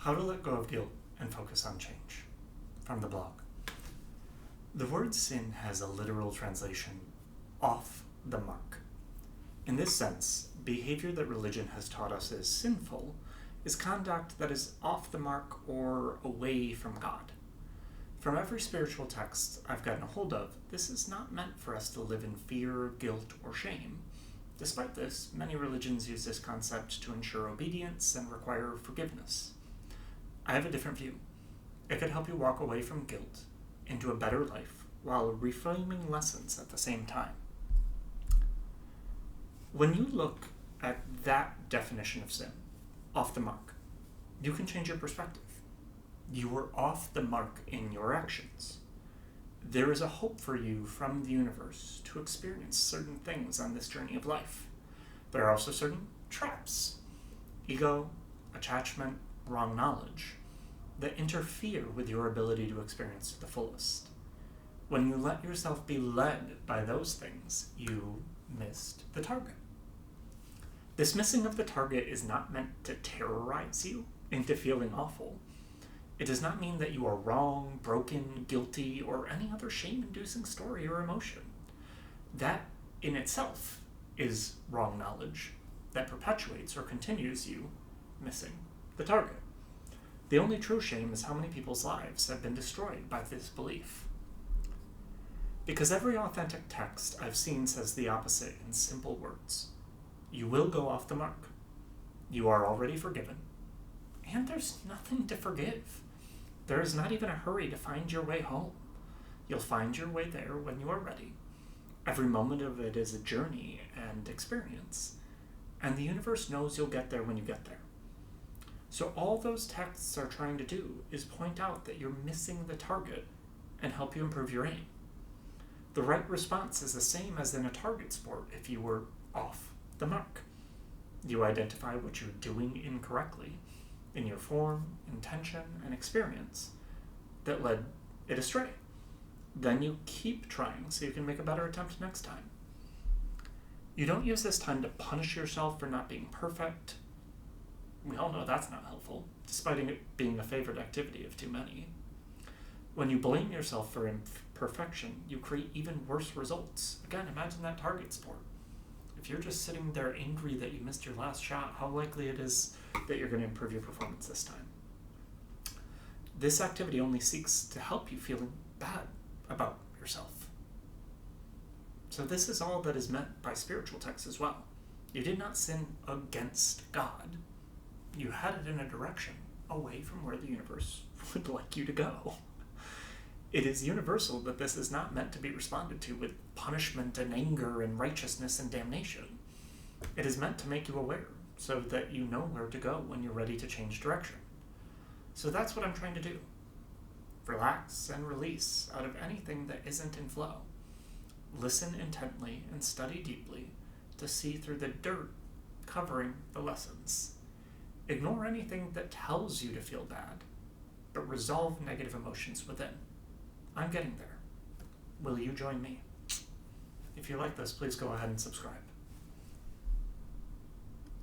How to let go of guilt and focus on change. From the blog. The word sin has a literal translation, off the mark. In this sense, behavior that religion has taught us is sinful is conduct that is off the mark or away from God. From every spiritual text I've gotten a hold of, this is not meant for us to live in fear, guilt, or shame. Despite this, many religions use this concept to ensure obedience and require forgiveness. I have a different view. It could help you walk away from guilt into a better life while reframing lessons at the same time. When you look at that definition of sin, off the mark, you can change your perspective. You were off the mark in your actions. There is a hope for you from the universe to experience certain things on this journey of life. There are also certain traps, ego, attachment, wrong knowledge, that interfere with your ability to experience to the fullest. When you let yourself be led by those things, you missed the target. This missing of the target is not meant to terrorize you into feeling awful. It does not mean that you are wrong, broken, guilty, or any other shame-inducing story or emotion. That, in itself, is wrong knowledge that perpetuates or continues you missing the target. The only true shame is how many people's lives have been destroyed by this belief. Because every authentic text I've seen says the opposite in simple words. You will go off the mark. You are already forgiven. And there's nothing to forgive. There is not even a hurry to find your way home. You'll find your way there when you are ready. Every moment of it is a journey and experience. And the universe knows you'll get there when you get there. So all those texts are trying to do is point out that you're missing the target and help you improve your aim. The right response is the same as in a target sport if you were off the mark. You identify what you're doing incorrectly in your form, intention, and experience that led it astray. Then you keep trying so you can make a better attempt next time. You don't use this time to punish yourself for not being perfect. We all know that's not helpful, despite it being a favorite activity of too many. When you blame yourself for imperfection, you create even worse results. Again, imagine that target sport. If you're just sitting there angry that you missed your last shot, how likely it is that you're going to improve your performance this time? This activity only seeks to help you feel bad about yourself. So this is all that is meant by spiritual texts as well. You did not sin against God. You headed in a direction away from where the universe would like you to go. It is universal that this is not meant to be responded to with punishment and anger and righteousness and damnation. It is meant to make you aware so that you know where to go when you're ready to change direction. So that's what I'm trying to do. Relax and release out of anything that isn't in flow. Listen intently and study deeply to see through the dirt covering the lessons. Ignore anything that tells you to feel bad, but resolve negative emotions within. I'm getting there. Will you join me? If you like this, please go ahead and subscribe.